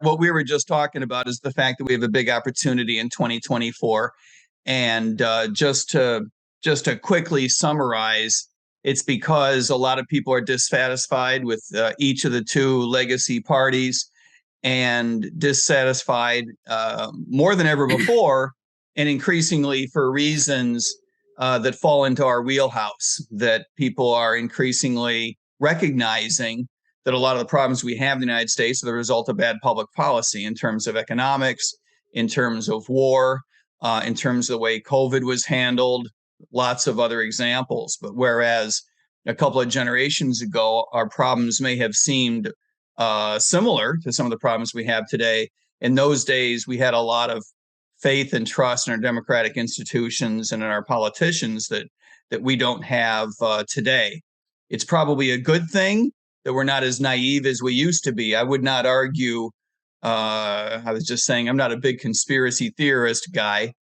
what we were just talking about is the fact that we have a big opportunity in 2024. And just to quickly summarize, it's because a lot of people are dissatisfied with each of the two legacy parties and dissatisfied more than ever before, and increasingly for reasons that fall into our wheelhouse, that people are increasingly recognizing that a lot of the problems we have in the United States are the result of bad public policy in terms of economics, in terms of war, in terms of the way COVID was handled, lots of other examples. But whereas a couple of generations ago, our problems may have seemed similar to some of the problems we have today, in those days, we had a lot of faith and trust in our democratic institutions and in our politicians that we don't have today. It's probably a good thing that we're not as naive as we used to be. I would not argue. I was just saying I'm not a big conspiracy theorist guy,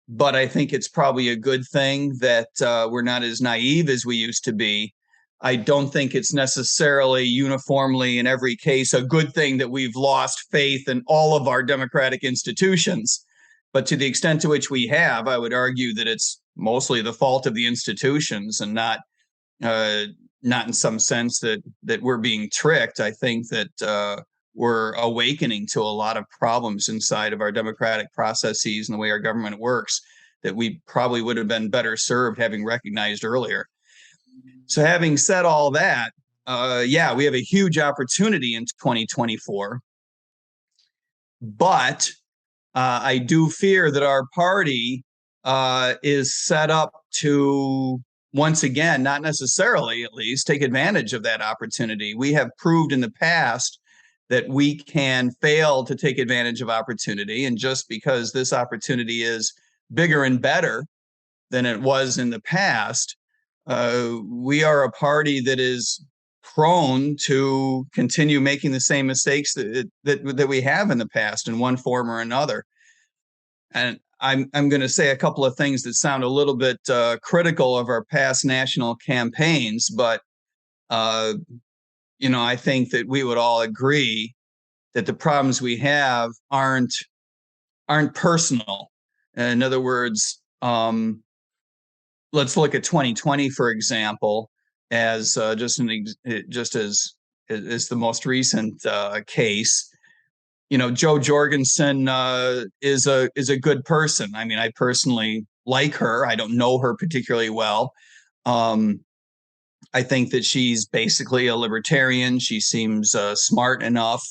but I think it's probably a good thing that we're not as naive as we used to be. I don't think it's necessarily uniformly in every case a good thing that we've lost faith in all of our democratic institutions. But to the extent to which we have, I would argue that it's mostly the fault of the institutions and not in some sense that we're being tricked. I think that we're awakening to a lot of problems inside of our democratic processes and the way our government works that we probably would have been better served having recognized earlier. So having said all that, yeah, we have a huge opportunity in 2024. But I do fear that our party is set up to, once again, not necessarily at least, take advantage of that opportunity. We have proved in the past that we can fail to take advantage of opportunity. And just because this opportunity is bigger and better than it was in the past, we are a party that is prone to continue making the same mistakes that we have in the past in one form or another. And I'm going to say a couple of things that sound a little bit critical of our past national campaigns, but I think that we would all agree that the problems we have aren't personal. In other words, let's look at 2020, for example, as just as the most recent case. Joe Jorgensen is a good person. I mean, I personally like her. I don't know her particularly well. I think that she's basically a libertarian. She seems smart enough.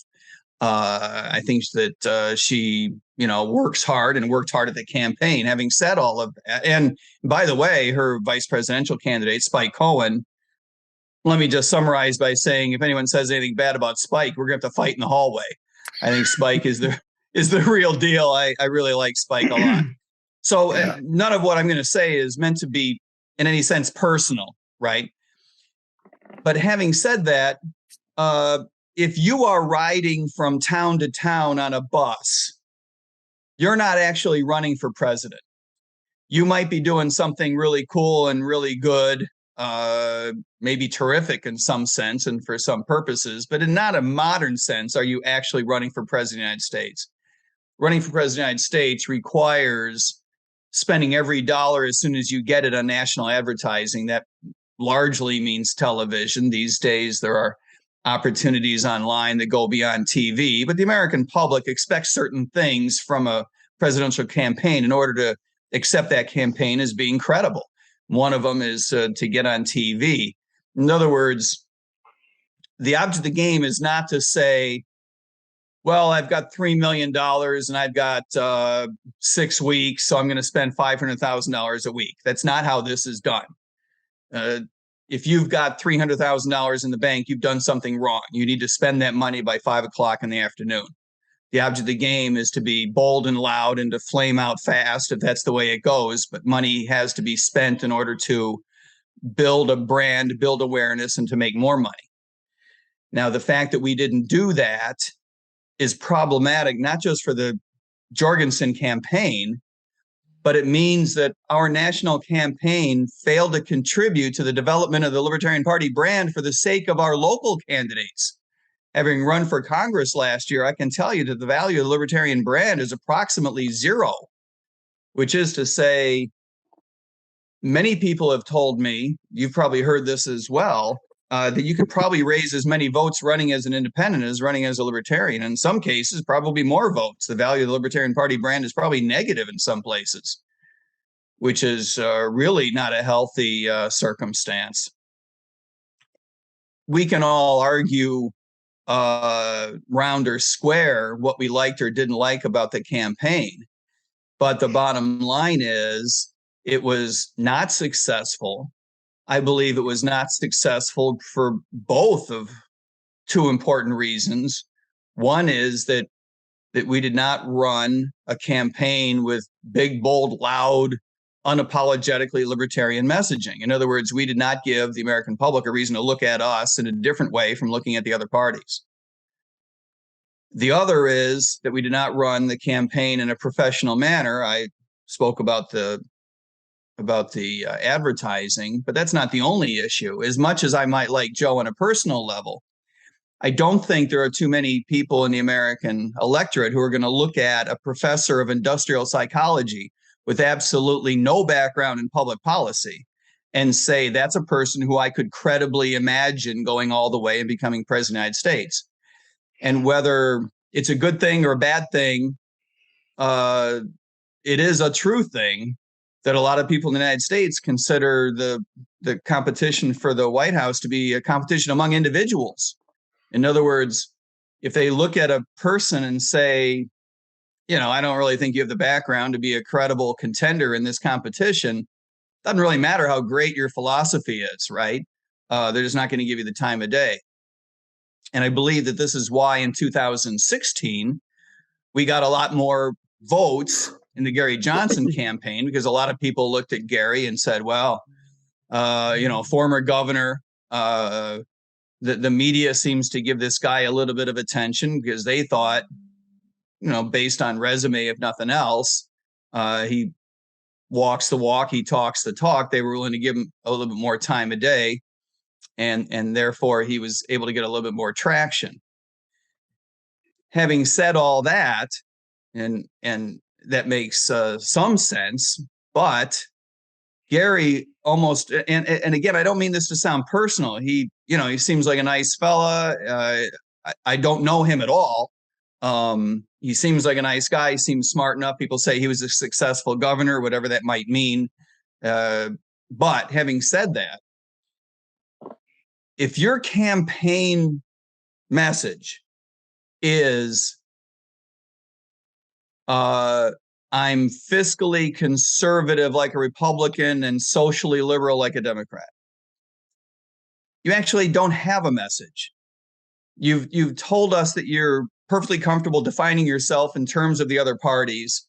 I think that she, works hard and worked hard at the campaign. Having said all of that, and by the way, her vice presidential candidate, Spike Cohen, let me just summarize by saying, if anyone says anything bad about Spike, we're going to have to fight in the hallway. I think Spike is the real deal. I really like Spike a lot. So none of what I'm going to say is meant to be in any sense personal, right? But having said that, if you are riding from town to town on a bus, you're not actually running for president. You might be doing something really cool and really good, maybe terrific in some sense and for some purposes, but in not a modern sense are you actually running for president of the United States. Running for president of the United States requires spending every dollar as soon as you get it on national advertising. That largely means television. These days, there are opportunities online that go beyond TV, but the American public expects certain things from a presidential campaign in order to accept that campaign as being credible. One of them is to get on TV. In other words, the object of the game is not to say, well, I've got $3 million and I've got 6 weeks, so I'm going to spend $500,000 a week. That's not how this is done. If you've got $300,000 in the bank, you've done something wrong. You need to spend that money by 5 o'clock in the afternoon. The object of the game is to be bold and loud and to flame out fast if that's the way it goes. But money has to be spent in order to build a brand, build awareness, and to make more money. Now, the fact that we didn't do that is problematic, not just for the Jorgensen campaign, but it means that our national campaign failed to contribute to the development of the Libertarian Party brand for the sake of our local candidates. Having run for Congress last year, I can tell you that the value of the libertarian brand is approximately zero, which is to say, many people have told me, you've probably heard this as well, that you could probably raise as many votes running as an independent as running as a libertarian. In some cases, probably more votes. The value of the Libertarian Party brand is probably negative in some places, which is really not a healthy circumstance. We can all argue round or square what we liked or didn't like about the campaign. But the bottom line is it was not successful. I believe it was not successful for both of two important reasons. One is that we did not run a campaign with big, bold, loud, unapologetically libertarian messaging. In other words, we did not give the American public a reason to look at us in a different way from looking at the other parties. The other is that we did not run the campaign in a professional manner. I spoke about the advertising, but that's not the only issue. As much as I might like Joe on a personal level, I don't think there are too many people in the American electorate who are going to look at a professor of industrial psychology with absolutely no background in public policy and say that's a person who I could credibly imagine going all the way and becoming president of the United States. And whether it's a good thing or a bad thing, it is a true thing that a lot of people in the United States consider the competition for the White House to be a competition among individuals. In other words, if they look at a person and say, I don't really think you have the background to be a credible contender in this competition, doesn't really matter how great your philosophy is, right? They're just not going to give you the time of day. And I believe that this is why in 2016, we got a lot more votes in the Gary Johnson campaign, because a lot of people looked at Gary and said, well, former governor, the media seems to give this guy a little bit of attention because they thought, based on resume, if nothing else, he walks the walk, he talks the talk. They were willing to give him a little bit more time a day. And therefore, he was able to get a little bit more traction. Having said all that, and that makes some sense, but Gary almost, and again, I don't mean this to sound personal. He seems like a nice fella. I don't know him at all. He seems like a nice guy. He seems smart enough. People say he was a successful governor, whatever that might mean. But having said that, if your campaign message is I'm fiscally conservative like a Republican and socially liberal like a Democrat, you actually don't have a message. You've told us that you're perfectly comfortable defining yourself in terms of the other parties.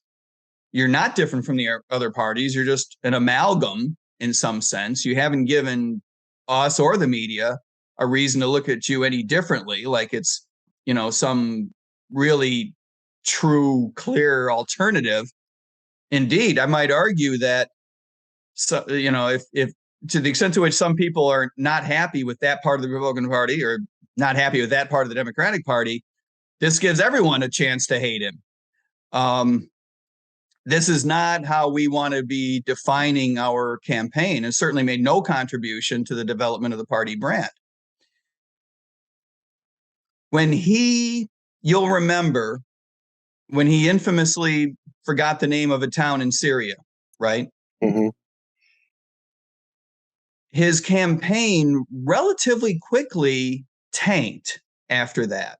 You're not different from the other parties. You're just an amalgam in some sense. You haven't given us or the media a reason to look at you any differently, like it's, some really true, clear alternative. Indeed, I might argue that, if to the extent to which some people are not happy with that part of the Republican Party or not happy with that part of the Democratic Party, this gives everyone a chance to hate him. This is not how we want to be defining our campaign, and certainly made no contribution to the development of the party brand. You'll remember when he infamously forgot the name of a town in Syria, right? Mm-hmm. His campaign relatively quickly tanked after that.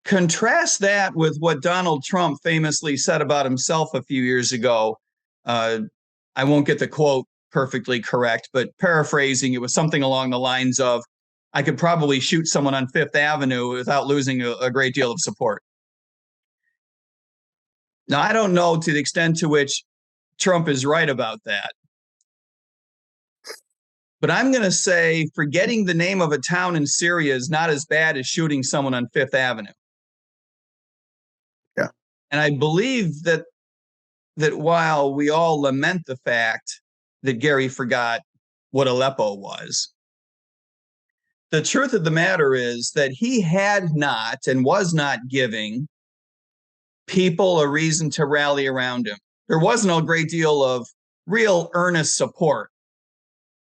Contrast that with what Donald Trump famously said about himself a few years ago. I won't get the quote perfectly correct, but paraphrasing, it was something along the lines of, I could probably shoot someone on Fifth Avenue without losing a great deal of support. Now, I don't know to the extent to which Trump is right about that. But I'm going to say forgetting the name of a town in Syria is not as bad as shooting someone on Fifth Avenue. Yeah. And I believe that while we all lament the fact that Gary forgot what Aleppo was, the truth of the matter is that he had not and was not giving people a reason to rally around him. There wasn't a great deal of real earnest support.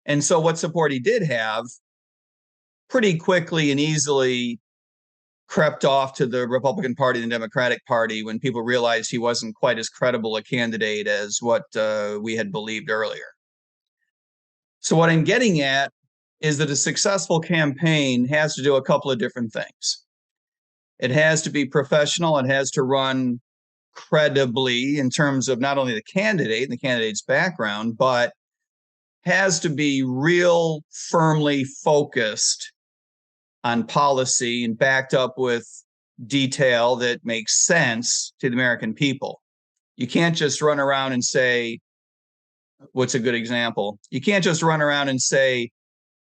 And so what support he did have pretty quickly and easily crept off to the Republican Party and the Democratic Party when people realized he wasn't quite as credible a candidate as what we had believed earlier. So what I'm getting at is that a successful campaign has to do a couple of different things. It has to be professional. It has to run credibly in terms of not only the candidate and the candidate's background, but has to be real firmly focused on policy and backed up with detail that makes sense to the American people. You can't just run around and say, what's a good example? You can't just run around and say,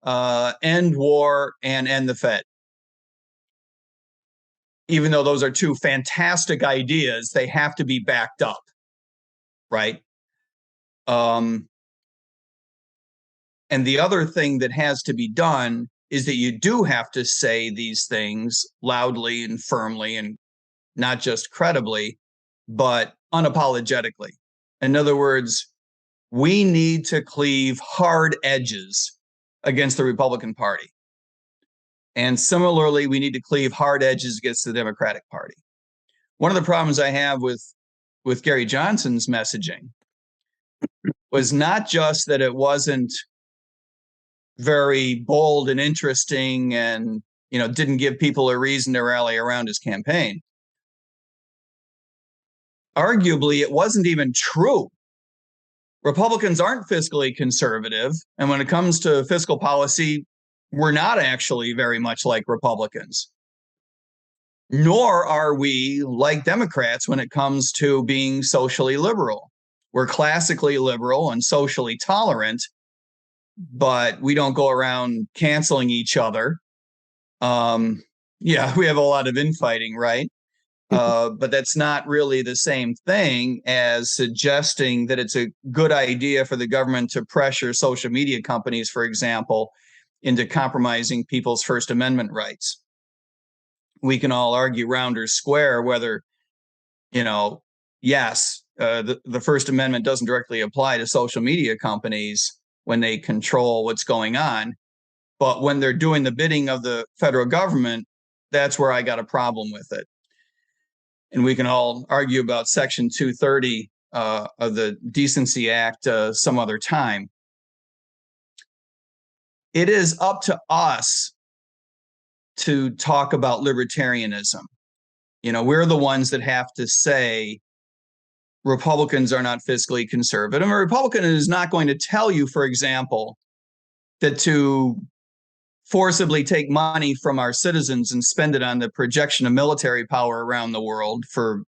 end war and end the Fed. Even though those are two fantastic ideas, they have to be backed up, right? And the other thing that has to be done is that you do have to say these things loudly and firmly and not just credibly, but unapologetically. In other words, we need to cleave hard edges against the Republican Party. And similarly, we need to cleave hard edges against the Democratic Party. One of the problems I have with Gary Johnson's messaging was not just that it wasn't very bold and interesting and, didn't give people a reason to rally around his campaign. Arguably, it wasn't even true. Republicans aren't fiscally conservative. And when it comes to fiscal policy, we're not actually very much like Republicans. Nor are we like Democrats when it comes to being socially liberal. We're classically liberal and socially tolerant, but we don't go around canceling each other. We have a lot of infighting, right? But that's not really the same thing as suggesting that it's a good idea for the government to pressure social media companies, for example, into compromising people's First Amendment rights. We can all argue round or square whether, yes, the First Amendment doesn't directly apply to social media companies when they control what's going on. But when they're doing the bidding of the federal government, that's where I got a problem with it. And we can all argue about Section 230 of the Decency Act some other time. It is up to us to talk about libertarianism. We're the ones that have to say Republicans are not fiscally conservative. A Republican is not going to tell you, for example, that to forcibly take money from our citizens and spend it on the projection of military power around the world for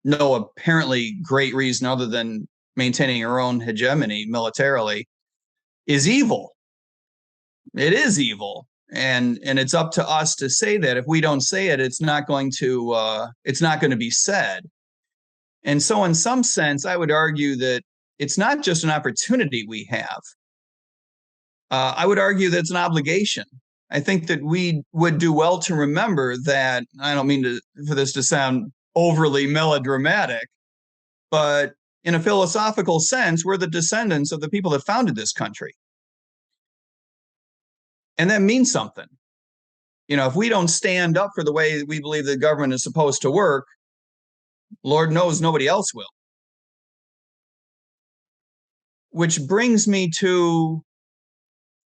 no apparently great reason other than maintaining our own hegemony militarily is evil. It is evil. And it's up to us to say that. If we don't say it, it's not going to be said. And so in some sense, I would argue that it's not just an opportunity we have. I would argue that it's an obligation. I think that we would do well to remember that, I don't mean for this to sound overly melodramatic, but in a philosophical sense, we're the descendants of the people that founded this country. And that means something. If we don't stand up for the way we believe the government is supposed to work, Lord knows nobody else will. Which brings me to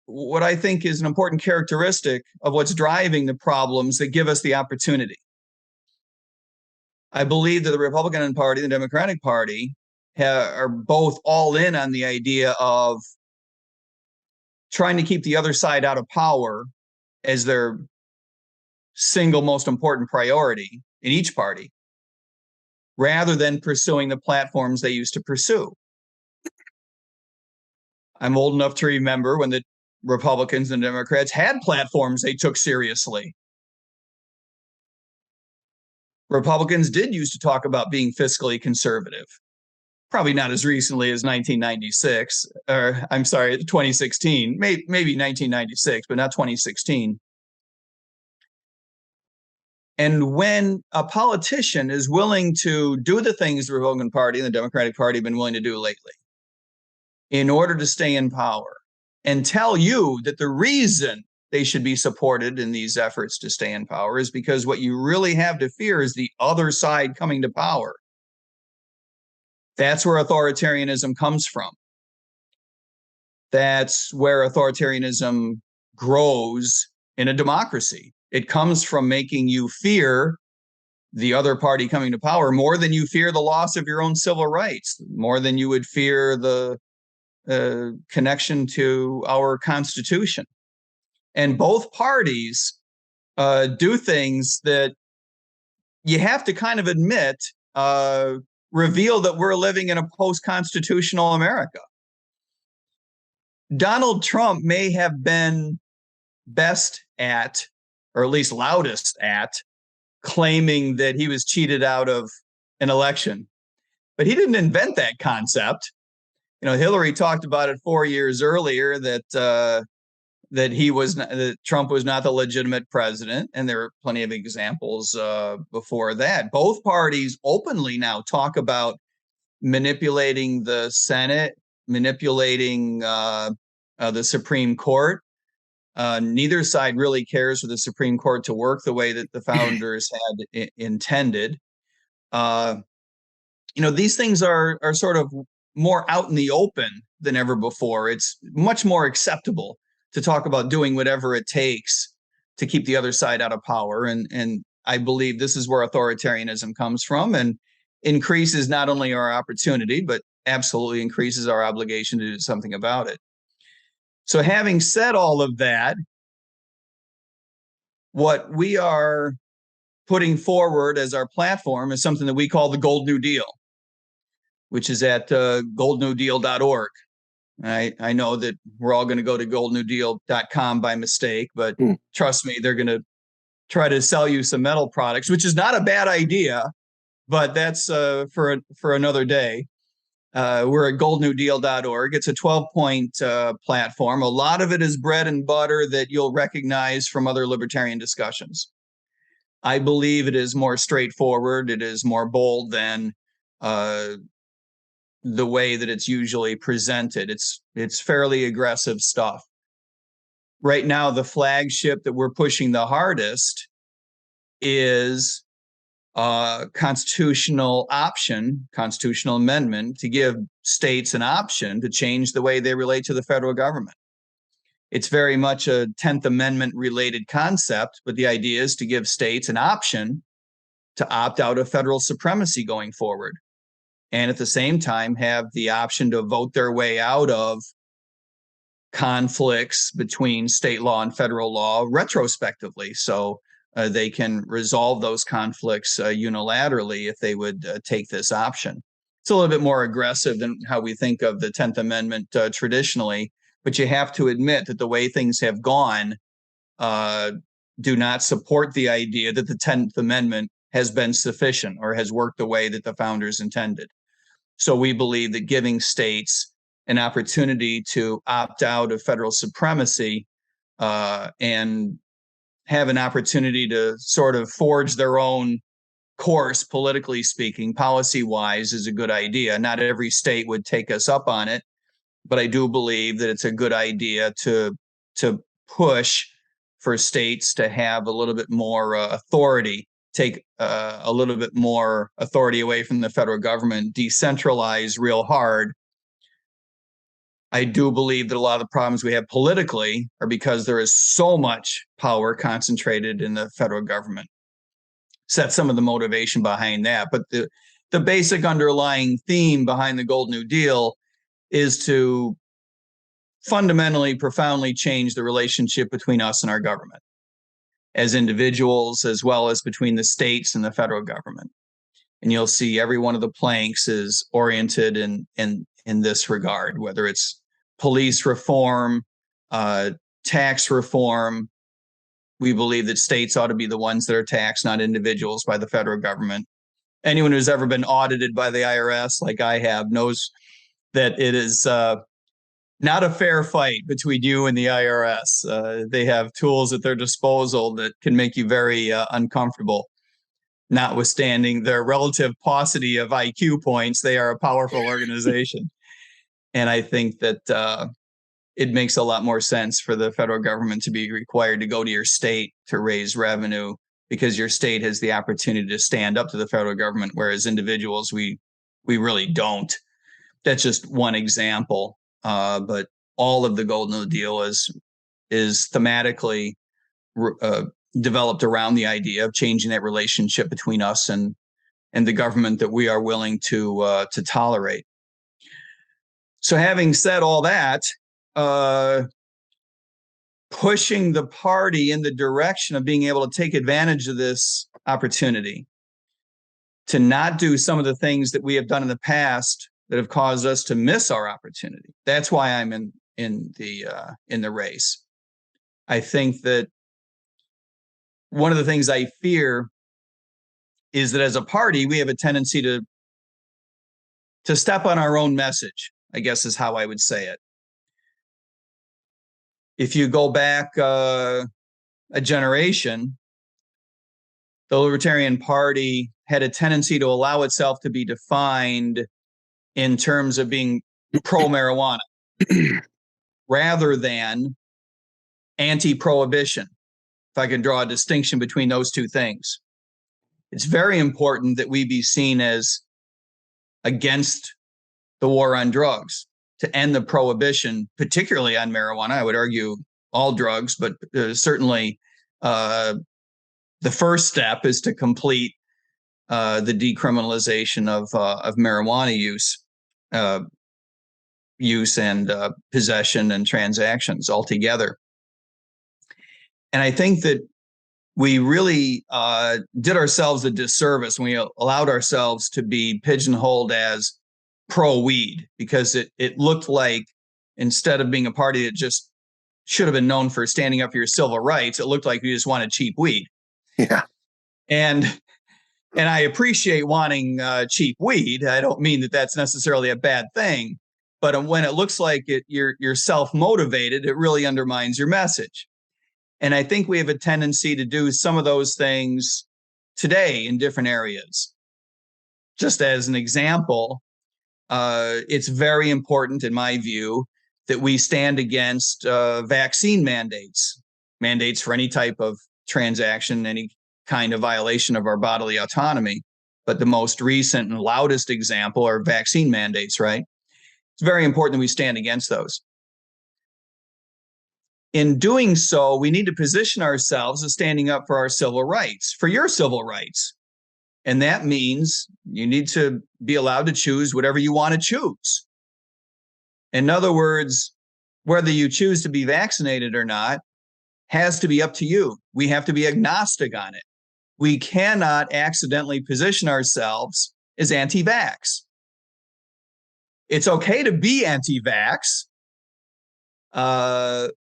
what I think is an important characteristic of what's driving the problems that give us the opportunity. I believe that the Republican Party and the Democratic Party are both all in on the idea of trying to keep the other side out of power as their single most important priority in each party, rather than pursuing the platforms they used to pursue. I'm old enough to remember when the Republicans and Democrats had platforms they took seriously. Republicans did used to talk about being fiscally conservative. probably not as recently as 1996, or I'm sorry, 2016, maybe 1996, but not 2016. And when a politician is willing to do the things the Republican Party and the Democratic Party have been willing to do lately in order to stay in power, and tell you that the reason they should be supported in these efforts to stay in power is because what you really have to fear is the other side coming to power. That's where authoritarianism comes from. That's where authoritarianism grows in a democracy. It comes from making you fear the other party coming to power more than you fear the loss of your own civil rights, more than you would fear the connection to our Constitution. And both parties do things that you have to kind of admit reveal that we're living in a post-constitutional America. Donald Trump may have been best at, or at least loudest at, claiming that he was cheated out of an election. But he didn't invent that concept. You know, Hillary talked about it 4 years earlier that that Trump was not the legitimate president, and there are plenty of examples before that. Both parties openly now talk about manipulating the Senate, manipulating the Supreme Court. Neither side really cares for the Supreme Court to work the way that the founders had intended. These things are sort of more out in the open than ever before. It's much more acceptable to talk about doing whatever it takes to keep the other side out of power. And I believe this is where authoritarianism comes from and increases not only our opportunity, but absolutely increases our obligation to do something about it. So having said all of that, what we are putting forward as our platform is something that we call the Gold New Deal, which is at goldnewdeal.org. I know that we're all going to go to goldnewdeal.com by mistake, but trust me, they're going to try to sell you some metal products, which is not a bad idea, but that's for another day. We're at goldnewdeal.org. It's a 12-point platform. A lot of it is bread and butter that you'll recognize from other libertarian discussions. I believe it is more straightforward. It is more bold than the way that it's usually presented. It's fairly aggressive stuff. Right now, the flagship that we're pushing the hardest is a constitutional amendment to give states an option to change the way they relate to the federal government. It's very much a 10th Amendment related concept, but the idea is to give states an option to opt out of federal supremacy going forward, and at the same time have the option to vote their way out of conflicts between state law and federal law retrospectively. So they can resolve those conflicts unilaterally if they would take this option. It's a little bit more aggressive than how we think of the 10th Amendment traditionally, but you have to admit that the way things have gone do not support the idea that the 10th Amendment has been sufficient or has worked the way that the founders intended. So we believe that giving states an opportunity to opt out of federal supremacy and have an opportunity to sort of forge their own course, politically speaking, policy-wise, is a good idea. Not every state would take us up on it, but I do believe that it's a good idea to push for states to have a little bit more authority, take a little bit more authority away from the federal government, decentralize real hard. I do believe that a lot of the problems we have politically are because there is so much power concentrated in the federal government. So that's some of the motivation behind that. But the basic underlying theme behind the Gold New Deal is to fundamentally, profoundly change the relationship between us and our government as individuals, as well as between the states and the federal government. And you'll see every one of the planks is oriented in this regard, whether it's police reform, tax reform. We believe that states ought to be the ones that are taxed, not individuals, by the federal government. anyone who's ever been audited by the IRS, like I have, knows that it is not a fair fight between you and the IRS. They have tools at their disposal that can make you very uncomfortable. Notwithstanding their relative paucity of IQ points, they are a powerful organization. And I think that it makes a lot more sense for the federal government to be required to go to your state to raise revenue, because your state has the opportunity to stand up to the federal government, whereas individuals, we really don't. That's just one example. But all of the Golden New Deal is thematically developed around the idea of changing that relationship between us and the government that we are willing to tolerate. So having said all that, pushing the party in the direction of being able to take advantage of this opportunity to not do some of the things that we have done in the past that have caused us to miss our opportunity. That's why I'm in the race. I think that one of the things I fear is that as a party, we have a tendency to step on our own message, I guess is how I would say it. If you go back a generation, the Libertarian Party had a tendency to allow itself to be defined in terms of being pro-marijuana rather than anti-prohibition, if I can draw a distinction between those two things. It's very important that we be seen as against the war on drugs, to end the prohibition, particularly on marijuana. I would argue all drugs, but certainly the first step is to complete the decriminalization of marijuana use and possession and transactions altogether. And I think that we really did ourselves a disservice when we allowed ourselves to be pigeonholed as pro-weed, because it looked like, instead of being a party that just should have been known for standing up for your civil rights, it looked like we just wanted cheap weed. Yeah. And I appreciate wanting cheap weed. I don't mean that that's necessarily a bad thing, but when it looks like you're self-motivated, it really undermines your message. And I think we have a tendency to do some of those things today in different areas. Just as an example, it's very important, in my view, that we stand against vaccine mandates for any type of transaction, any kind of violation of our bodily autonomy. But the most recent and loudest example are vaccine mandates, right? It's very important that we stand against those. In doing so, we need to position ourselves as standing up for our civil rights, for your civil rights. And that means you need to be allowed to choose whatever you want to choose. In other words, whether you choose to be vaccinated or not has to be up to you. We have to be agnostic on it. We cannot accidentally position ourselves as anti-vax. It's okay to be anti-vax.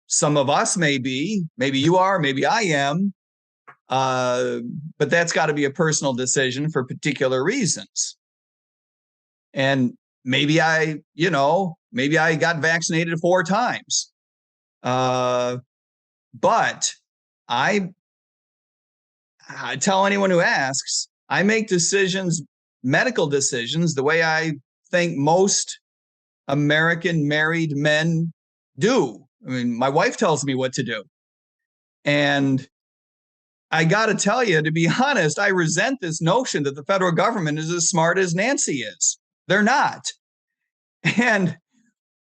Some of us may be, maybe you are, maybe I am. But that's got to be a personal decision for particular reasons. And maybe I got vaccinated 4 times. But I tell anyone who asks, I make decisions, medical decisions, the way I think most American married men do. I mean, my wife tells me what to do. And I got to tell you, to be honest, I resent this notion that the federal government is as smart as Nancy is. They're not. And,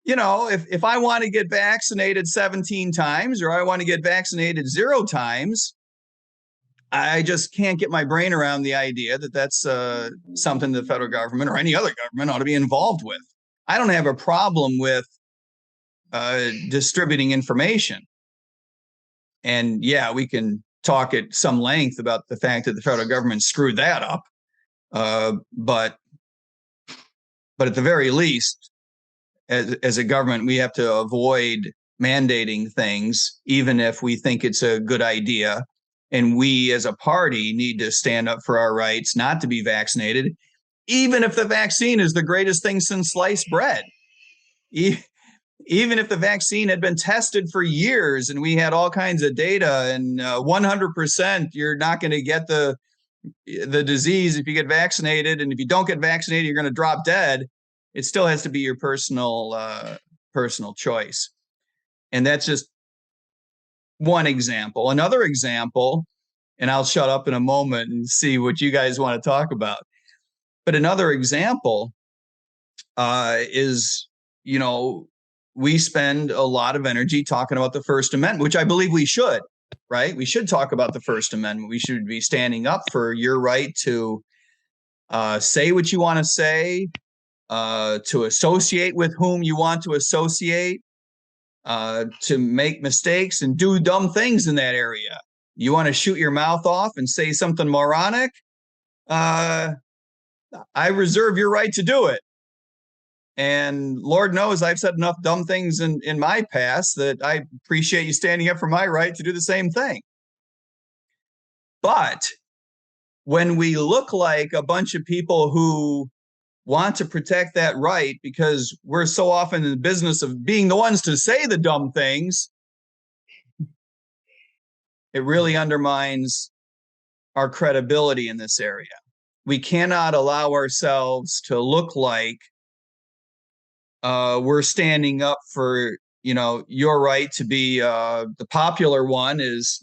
if I want to get vaccinated 17 times or I want to get vaccinated 0 times, I just can't get my brain around the idea that that's something the federal government or any other government ought to be involved with. I don't have a problem with distributing information. And yeah, we can talk at some length about the fact that the federal government screwed that up. But at the very least, as a government, we have to avoid mandating things, even if we think it's a good idea And we as a party need to stand up for our rights not to be vaccinated, even if the vaccine is the greatest thing since sliced bread. Even if the vaccine had been tested for years and we had all kinds of data and 100% you're not going to get the disease if you get vaccinated, and if you don't get vaccinated you're going to drop dead, it still has to be your personal choice. And that's just one example. Another example, and I'll shut up in a moment and see what you guys want to talk about, but another example is, we spend a lot of energy talking about the First Amendment, which I believe we should, right? We should talk about the First Amendment. We should be standing up for your right to say what you want to say, to associate with whom you want to associate, to make mistakes and do dumb things in that area. You want to shoot your mouth off and say something moronic? I reserve your right to do it. And Lord knows I've said enough dumb things in my past that I appreciate you standing up for my right to do the same thing. But when we look like a bunch of people who want to protect that right because we're so often in the business of being the ones to say the dumb things, it really undermines our credibility in this area. We cannot allow ourselves to look like we're standing up for, your right to be the popular one is,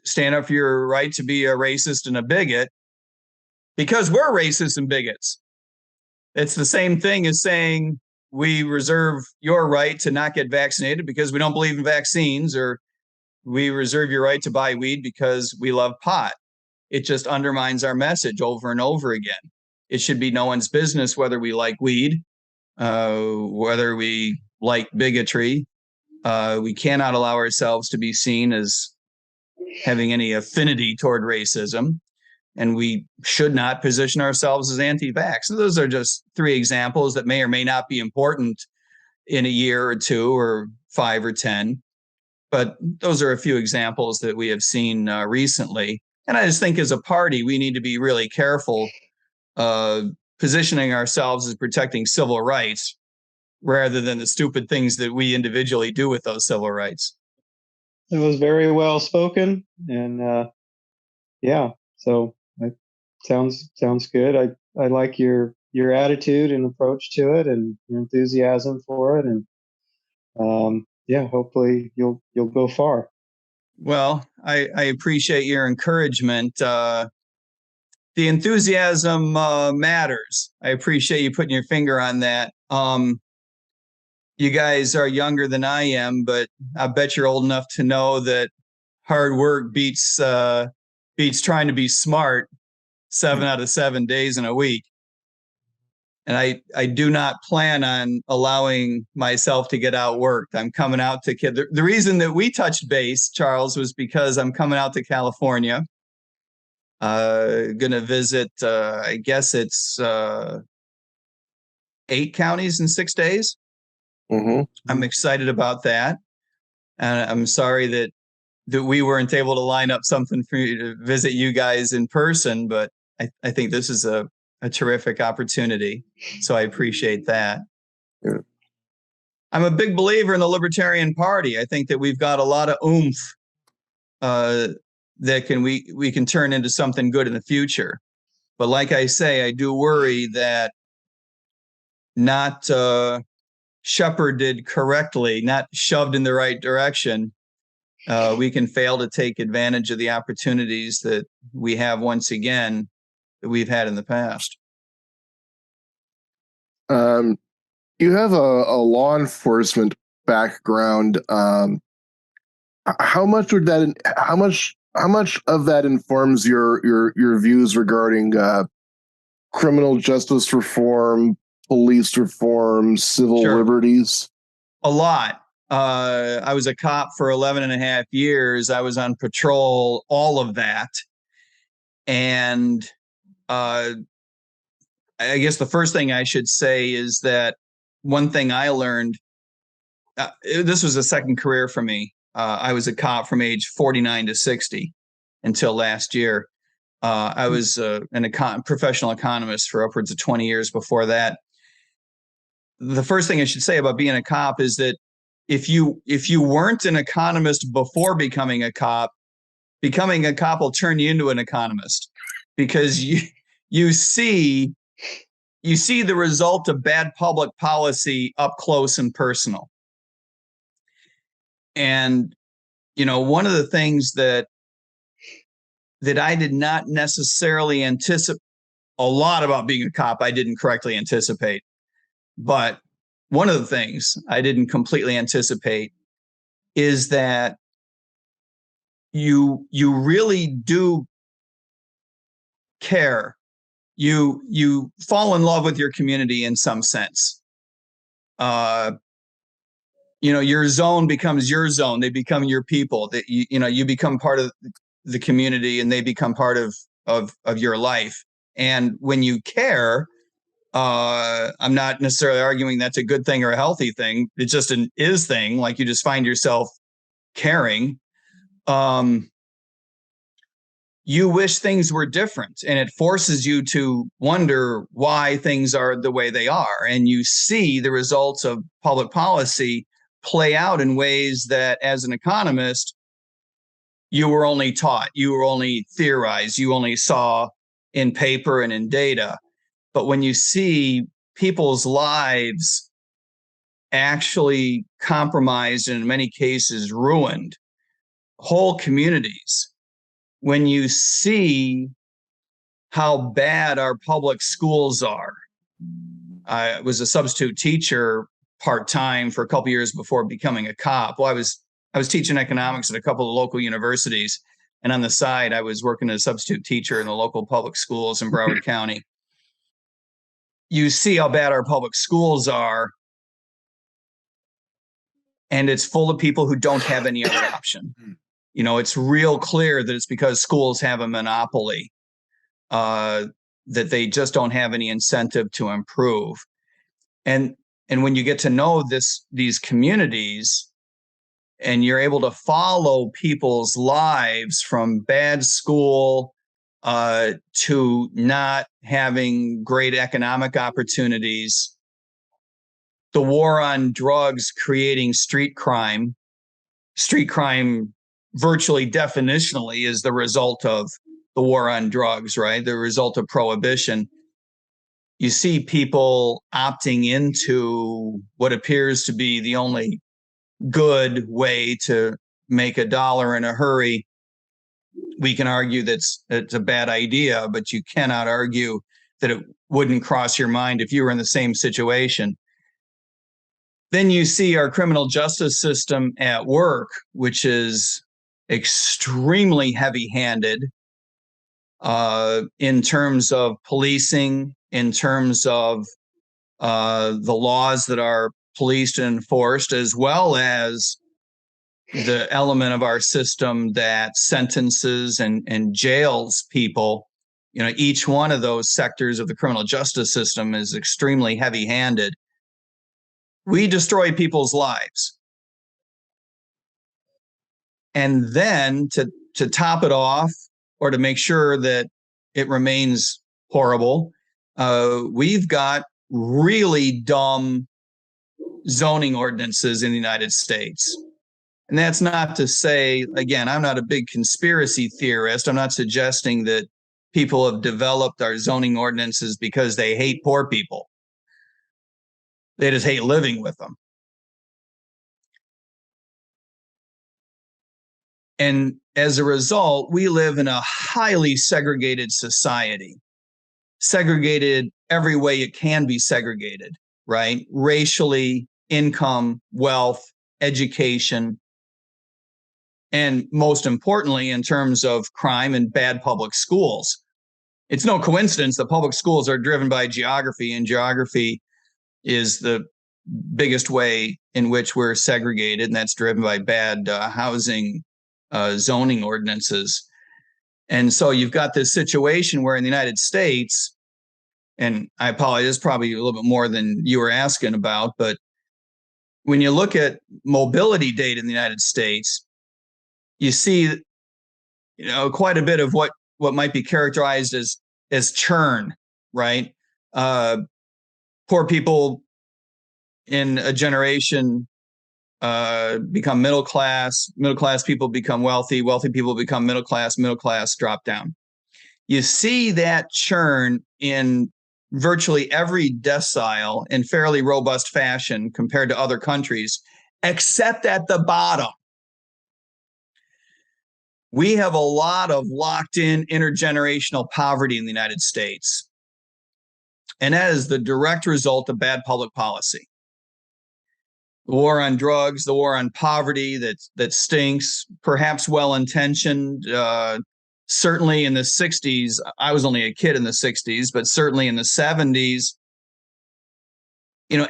stand up for your right to be a racist and a bigot, because we're racists and bigots. It's the same thing as saying we reserve your right to not get vaccinated because we don't believe in vaccines, or we reserve your right to buy weed because we love pot. It just undermines our message over and over again. It should be no one's business whether we like weed, whether we like bigotry. We cannot allow ourselves to be seen as having any affinity toward racism, and we should not position ourselves as anti-vax. So those are just three examples that may or may not be important in a year or two or 5 or 10, but those are a few examples that we have seen recently. And I just think as a party, we need to be really careful positioning ourselves as protecting civil rights rather than the stupid things that we individually do with those civil rights. It was very well spoken, and so it sounds good. I like your attitude and approach to it, and your enthusiasm for it, and hopefully you'll go far. Well, I appreciate your encouragement. The enthusiasm matters. I appreciate you putting your finger on that. You guys are younger than I am, but I bet you're old enough to know that hard work beats trying to be smart 7 out of 7 days in a week. And I do not plan on allowing myself to get outworked. I'm coming out to the reason that we touched base, Charles, was because I'm coming out to California. Going to visit, I guess it's 8 counties in 6 days. Mm-hmm. I'm excited about that. And I'm sorry that we weren't able to line up something for you to visit you guys in person, but I think this is a terrific opportunity. So I appreciate that. Yeah. I'm a big believer in the Libertarian Party. I think that we've got a lot of oomph that we can turn into something good in the future. But like I say, I do worry that not shepherded correctly, not shoved in the right direction, we can fail to take advantage of the opportunities that we have once again that we've had in the past. You have a law enforcement background. How much of that informs your views regarding criminal justice reform, police reform, civil liberties? A lot. I was a cop for 11 and a half years. I was on patrol, all of that. And I guess the first thing I should say is that one thing I learned, this was a second career for me. I was a cop from age 49 to 60 until last year. I was professional economist for upwards of 20 years before that. The first thing I should say about being a cop is that if you weren't an economist before becoming a cop will turn you into an economist, because you see the result of bad public policy up close and personal. And one of the things that I did not necessarily anticipate a lot about being a cop, I didn't correctly anticipate. But one of the things I didn't completely anticipate is that you really do care. You fall in love with your community in some sense. Your zone becomes your zone. They become your people. That you become part of the community, and they become part of your life. And when you care, I'm not necessarily arguing that's a good thing or a healthy thing. It's just an is thing. Like, you just find yourself caring. You wish things were different, and it forces you to wonder why things are the way they are. And you see the results of public policy play out in ways that, as an economist, you were only taught, you were only theorized, you only saw in paper and in data. But when you see people's lives actually compromised, and in many cases ruined, whole communities, when you see how bad our public schools are. I was a substitute teacher part-time for a couple of years before becoming a cop. Well, I was teaching economics at a couple of local universities, and on the side, I was working as a substitute teacher in the local public schools in Broward County. You see how bad our public schools are, and it's full of people who don't have any other option. It's real clear that it's because schools have a monopoly, that they just don't have any incentive to improve. And when you get to know these communities, and you're able to follow people's lives from bad school to not having great economic opportunities, the war on drugs creating street crime virtually definitionally is the result of the war on drugs, right? The result of prohibition. You see people opting into what appears to be the only good way to make a dollar in a hurry. We can argue it's a bad idea, but you cannot argue that it wouldn't cross your mind if you were in the same situation. Then you see our criminal justice system at work, which is extremely heavy-handed in terms of policing, in terms of the laws that are policed and enforced, as well as the element of our system that sentences and jails people. Each one of those sectors of the criminal justice system is extremely heavy-handed. We destroy people's lives. And then to top it off, or to make sure that it remains horrible, we've got really dumb zoning ordinances in the United States. And that's not to say, again, I'm not a big conspiracy theorist. I'm not suggesting that people have developed our zoning ordinances because they hate poor people. They just hate living with them. And as a result, we live in a highly segregated society, segregated every way it can be segregated, right? Racially, income, wealth, education, and most importantly, in terms of crime and bad public schools. It's no coincidence that public schools are driven by geography, and geography is the biggest way in which we're segregated, and that's driven by bad housing zoning ordinances. And so you've got this situation where in the United States, and I apologize, probably a little bit more than you were asking about, but when you look at mobility data in the United States, you see, quite a bit of what might be characterized as churn, right? Poor people in a generation become middle class people become wealthy people become middle class drop down. You see that churn in virtually every decile in fairly robust fashion compared to other countries, except at the bottom. We have a lot of locked in intergenerational poverty in the United States. And that is the direct result of bad public policy. The war on drugs, the war on poverty that stinks, perhaps well-intentioned. Certainly in the 60s, I was only a kid in the 60s, but certainly in the 70s,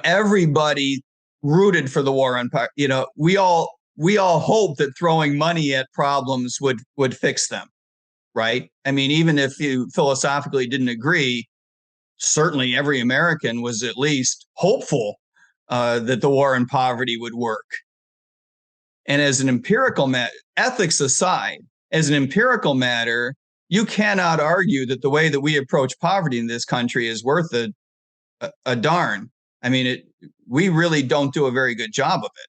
everybody rooted for the war on poverty. We all hope that throwing money at problems would fix them, right? I mean, even if you philosophically didn't agree, certainly every American was at least hopeful that the war on poverty would work. And as an empirical matter, ethics aside, as an empirical matter, you cannot argue that the way that we approach poverty in this country is worth a darn. I mean, we really don't do a very good job of it.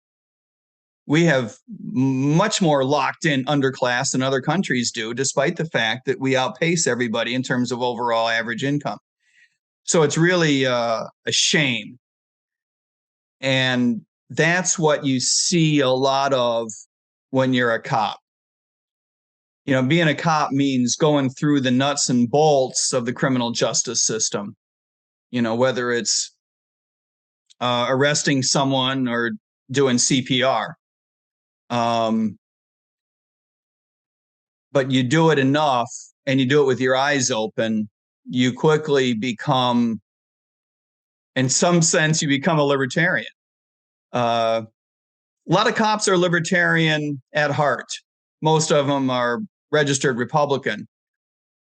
We have much more locked in underclass than other countries do, despite the fact that we outpace everybody in terms of overall average income. So it's really a shame. And that's what you see a lot of when you're a cop. Being a cop means going through the nuts and bolts of the criminal justice system, whether it's arresting someone or doing CPR. But you do it enough and you do it with your eyes open, you quickly become, in some sense, you become a libertarian. A lot of cops are libertarian at heart. Most of them are registered Republican,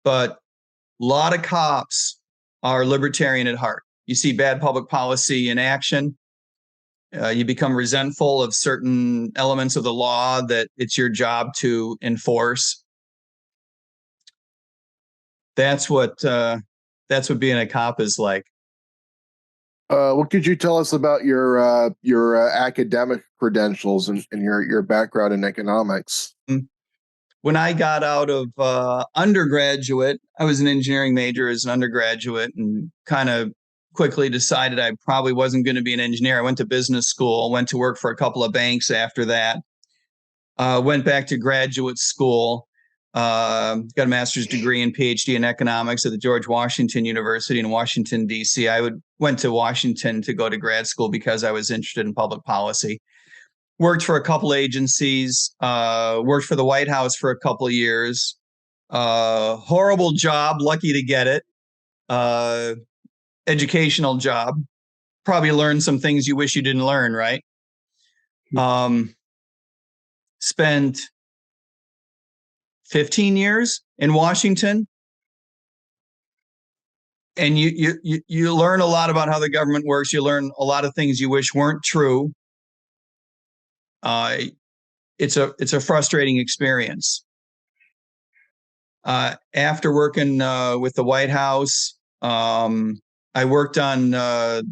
but a lot of cops are libertarian at heart. You see bad public policy in action. You become resentful of certain elements of the law that it's your job to enforce. That's what being a cop is like. What could you tell us about your academic credentials and your background in economics? When I got out of undergraduate, I was an engineering major as an undergraduate and kind of quickly decided I probably wasn't going to be an engineer. I went to business school, went to work for a couple of banks after that, went back to graduate school, got a master's degree and PhD in economics at the George Washington University in Washington, D.C. I went to Washington to go to grad school because I was interested in public policy. Worked for a couple agencies, worked for the White House for a couple of years. Horrible job, lucky to get it. Educational job. Probably learned some things you wish you didn't learn, right? Spent 15 years in Washington. And you learn a lot about how the government works. You learn a lot of things you wish weren't true. It's a frustrating experience. After working with the White House, I worked on the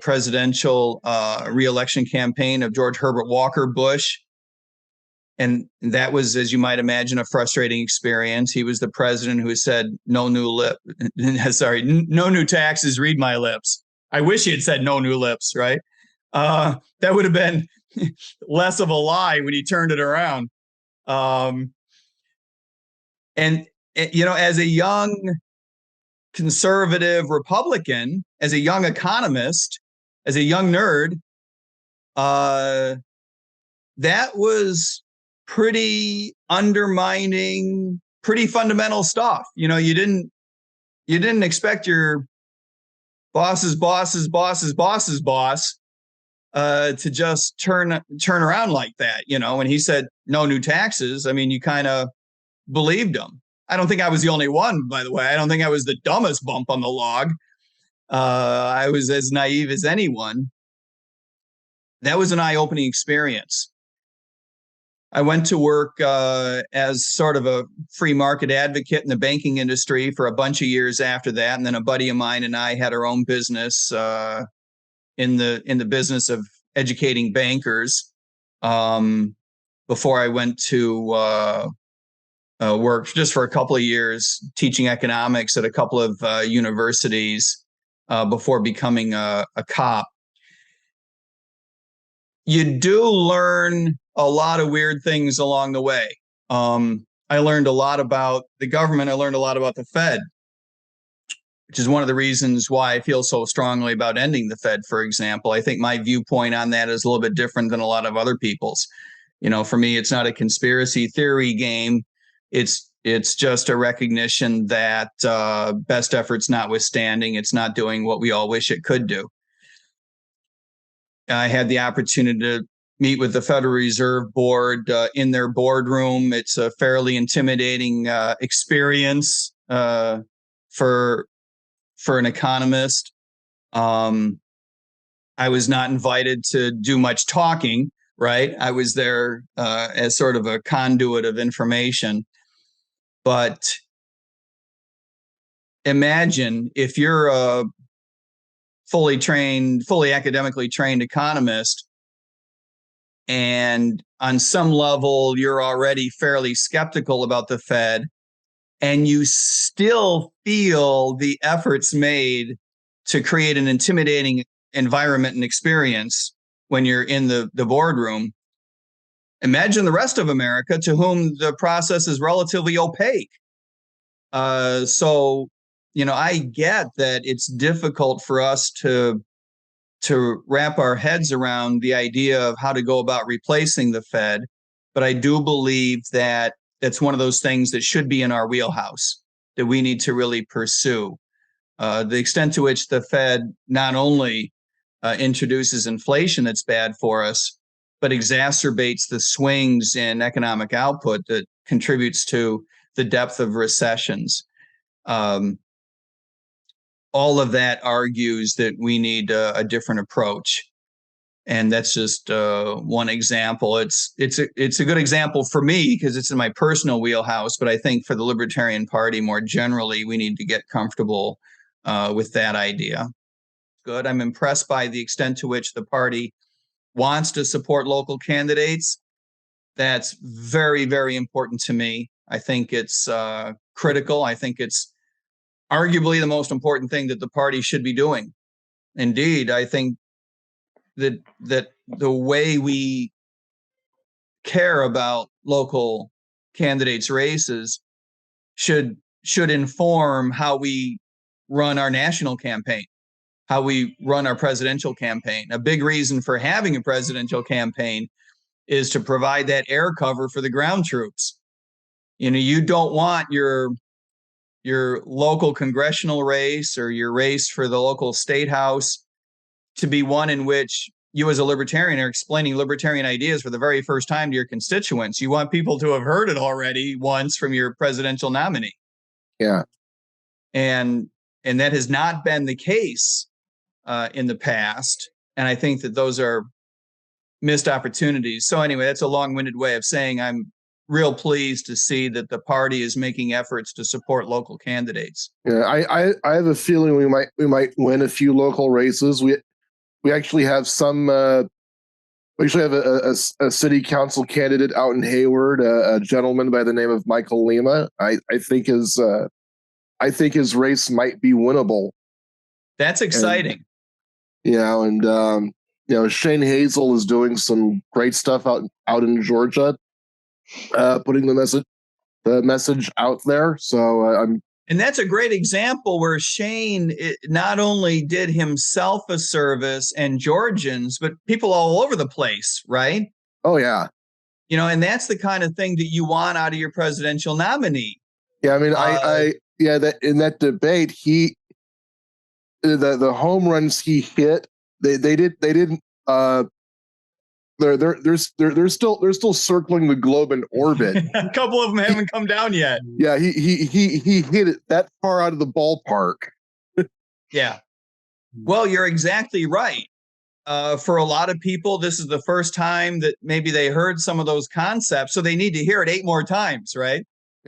presidential reelection campaign of George Herbert Walker Bush. And that was, as you might imagine, a frustrating experience. He was the president who said, no new taxes, read my lips. I wish he had said no new lips, right? That would have been less of a lie when he turned it around. And as a young conservative Republican, as a young economist, as a young nerd, that was pretty undermining, pretty fundamental stuff. You didn't expect your boss's boss to just turn around like that. When he said no new taxes, I mean, you kind of believed him. I don't think I was the only one, by the way. I don't think I was the dumbest bump on the log. I was as naive as anyone. that was an eye-opening experience. I went to work as sort of a free market advocate in the banking industry for a bunch of years after that, and then a buddy of mine and I had our own business in the business of educating bankers. Before I went to work just for a couple of years teaching economics at a couple of universities before becoming a cop. You do learn a lot of weird things along the way. I learned a lot about the government. I learned a lot about the Fed, which is one of the reasons why I feel so strongly about ending the Fed, for example. I think my viewpoint on that is a little bit different than a lot of other people's. For me, it's not a conspiracy theory game. It's just a recognition that best efforts notwithstanding, it's not doing what we all wish it could do. I had the opportunity to meet with the Federal Reserve Board in their boardroom. It's a fairly intimidating experience for an economist. I was not invited to do much talking, right? I was there as sort of a conduit of information. But imagine if you're a fully academically trained economist, and on some level you're already fairly skeptical about the Fed, and you still feel the efforts made to create an intimidating environment and experience when you're in the boardroom. Imagine the rest of America, to whom the process is relatively opaque. So I get that it's difficult for us to wrap our heads around the idea of how to go about replacing the Fed. But I do believe that it's one of those things that should be in our wheelhouse, that we need to really pursue. The extent to which the Fed not only introduces inflation that's bad for us, but exacerbates the swings in economic output that contributes to the depth of recessions. All of that argues that we need a different approach. And that's just one example. It's a good example for me because it's in my personal wheelhouse, but I think for the Libertarian Party more generally, we need to get comfortable with that idea. Good. I'm impressed by the extent to which the party wants to support local candidates. That's very, very important to me. I think it's critical. I think it's arguably the most important thing that the party should be doing. Indeed, I think that the way we care about local candidates' races should inform how we run our national campaign, how we run our presidential campaign. A big reason for having a presidential campaign is to provide that air cover for the ground troops. You don't want your local congressional race or your race for the local state house to be one in which you as a libertarian are explaining libertarian ideas for the very first time to your constituents. You want people to have heard it already once from your presidential nominee. Yeah. And that has not been the case in the past. And I think that those are missed opportunities. So anyway, that's a long-winded way of saying I'm real pleased to see that the party is making efforts to support local candidates. Yeah, I have a feeling we might win a few local races. We actually have some. We actually have a city council candidate out in Hayward, a gentleman by the name of Michael Lima. I think his race might be winnable. That's exciting. And Shane Hazel is doing some great stuff out in Georgia, putting the message out there. So and that's a great example where Shane not only did himself a service and Georgians, but people all over the place, right? Oh yeah. And that's the kind of thing that you want out of your presidential nominee. Yeah, I mean, that in that debate, the home runs he hit, they're still circling the globe in orbit. A couple of them haven't come down yet. Yeah, he hit it that far out of the ballpark. Yeah. Well, you're exactly right. For a lot of people, this is the first time that maybe they heard some of those concepts, so they need to hear it 8 more times, right?